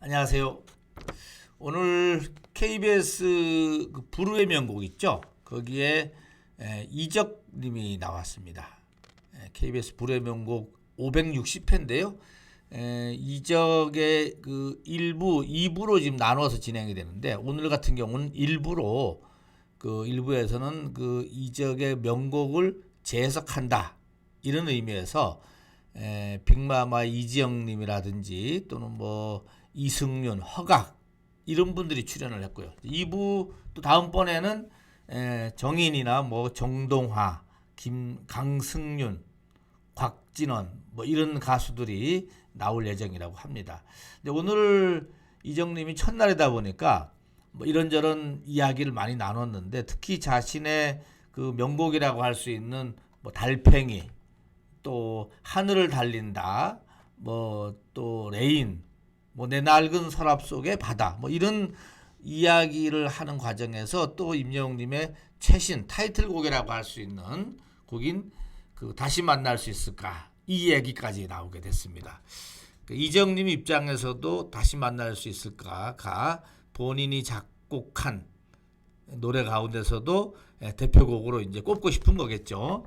안녕하세요. 오늘 KBS 그 불후의 명곡 있죠? 거기에 이적님이 나왔습니다. KBS 불후의 명곡 560회인데요. 이적의 그 1부, 2부로 지금 나눠서 진행이 되는데 오늘 같은 경우는 1부로 그 1부에서는 그 이적의 명곡을 재해석한다 이런 의미에서 빅마마 이지영님이라든지 또는 뭐 이승윤, 허각 이런 분들이 출연을 했고요. 2부 또 다음번에는 정인이나 뭐 정동화, 강승윤, 곽진원 뭐 이런 가수들이 나올 예정이라고 합니다. 근데 오늘 이정님이 첫날이다 보니까 뭐 이런저런 이야기를 많이 나눴는데 특히 자신의 그 명곡이라고 할 수 있는 뭐 달팽이, 또 하늘을 달린다, 뭐 또 레인, 뭐 내 낡은 서랍 속의 바다, 뭐 이런 이야기를 하는 과정에서 또 임영웅님의 최신 타이틀곡이라고 할 수 있는 곡인 그 다시 만날 수 있을까 이 얘기까지 나오게 됐습니다. 그 이정님 입장에서도 다시 만날 수 있을까가 본인이 작곡한 노래 가운데서도 대표곡으로 이제 꼽고 싶은 거겠죠.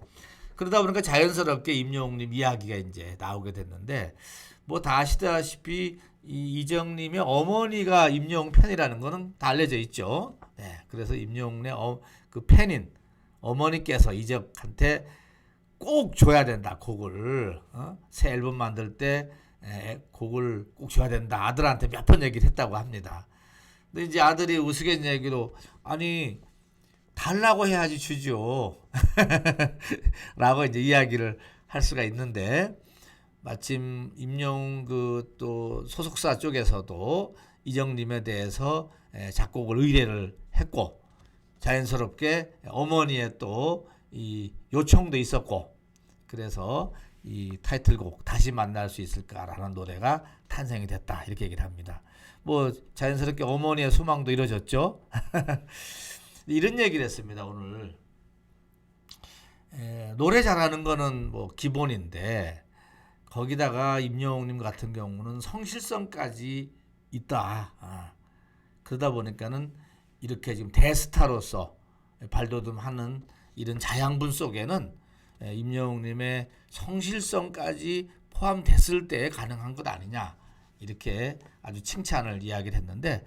그러다 보니까 자연스럽게 임영웅님 이야기가 이제 나오게 됐는데 뭐 다 아시다시피 이정님의 어머니가 임영웅 팬이라는 거는 다 알려져 있죠. 네, 그래서 임영웅의 그 팬인 어머니께서 이적한테 꼭 줘야 된다 곡을 새 앨범 만들 때 곡을 꼭 줘야 된다 아들한테 몇 번 얘기를 했다고 합니다. 근데 이제 아들이 우스갯얘기로 아니 달라고 해야지 주죠. 라고 이제 이야기를 할 수가 있는데 마침 임영웅 그 또 소속사 쪽에서도 이정님에 대해서 작곡을 의뢰를 했고 자연스럽게 어머니의 또 이 요청도 있었고 그래서 이 타이틀곡 다시 만날 수 있을까라는 노래가 탄생이 됐다 이렇게 얘기를 합니다. 뭐 자연스럽게 어머니의 소망도 이루어졌죠. 이런 얘기를 했습니다. 오늘 노래 잘하는 거는 뭐 기본인데 거기다가 임영웅님 같은 경우는 성실성까지 있다. 그러다 보니까는 이렇게 지금 대스타로서 발돋움하는 이런 자양분 속에는 임영웅님의 성실성까지 포함됐을 때 가능한 것 아니냐 이렇게 아주 칭찬을 이야기를 했는데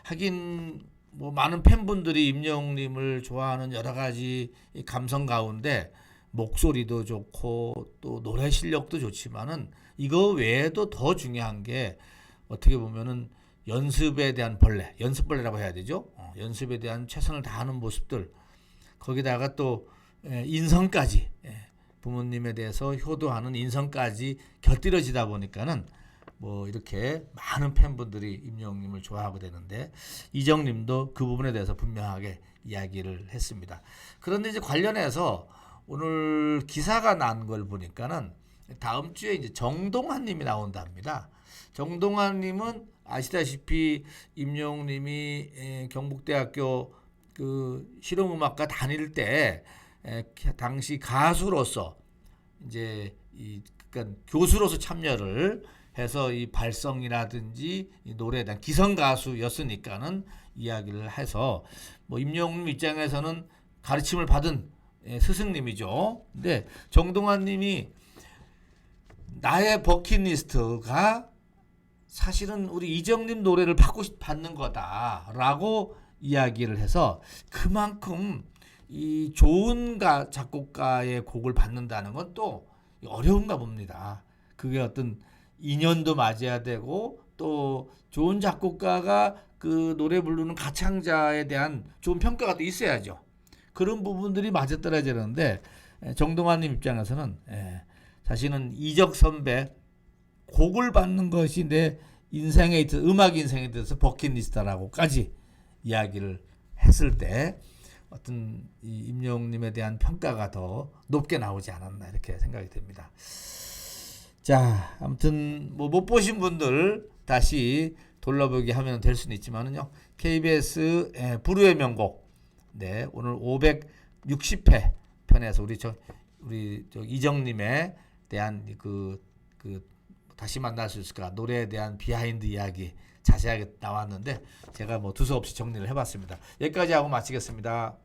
하긴 뭐 많은 팬분들이 임영웅님을 좋아하는 여러 가지 감성 가운데 목소리도 좋고 또 노래 실력도 좋지만은 이거 외에도 더 중요한 게 어떻게 보면은 연습에 대한 연습벌레라고 해야 되죠. 연습에 대한 최선을 다하는 모습들 거기다가 또 인성까지 부모님에 대해서 효도하는 인성까지 곁들여지다 보니까는 뭐 이렇게 많은 팬분들이 임영웅님을 좋아하게 되는데 이정님도 그 부분에 대해서 분명하게 이야기를 했습니다. 그런데 이제 관련해서 오늘 기사가 난 걸 보니까는 다음 주에 이제 정동환님이 나온답니다. 정동환님은 아시다시피 임영웅님이 경북대학교 그 실용음악과 다닐 때 당시 가수로서 이제 그러니까 교수로서 참여를 해서 이 발성이라든지 이 노래에 대한 기성 가수였으니까는 이야기를 해서 뭐 임영웅 입장에서는 가르침을 받은 스승님이죠. 근데 정동환님이 나의 버킷리스트가 사실은 우리 이정님 노래를 받는 거다라고 이야기를 해서 그만큼 이 좋은 작곡가의 곡을 받는다는 건 또 어려운가 봅니다. 그게 어떤 인연도 맞아야 되고 또 좋은 작곡가가 그 노래 부르는 가창자에 대한 좋은 평가가 또 있어야죠. 그런 부분들이 맞아떨어지는데 정동환님 입장에서는 자신은 이적 선배 곡을 받는 것이 내 인생에 있어서 음악 인생에 있어서 버킷리스트라고까지 이야기를 했을 때 어떤 이 임영웅님에 대한 평가가 더 높게 나오지 않았나 이렇게 생각이 됩니다. 자, 아무튼 뭐 못 보신 분들 다시 돌려보기 하면 될 수는 있지만은요. KBS 불후의 명곡 오늘 560회 편에서 우리 이정님에 대한 그 다시 만날 수 있을까? 노래에 대한 비하인드 이야기 자세하게 나왔는데 제가 뭐 두서없이 정리를 해봤습니다. 여기까지 하고 마치겠습니다.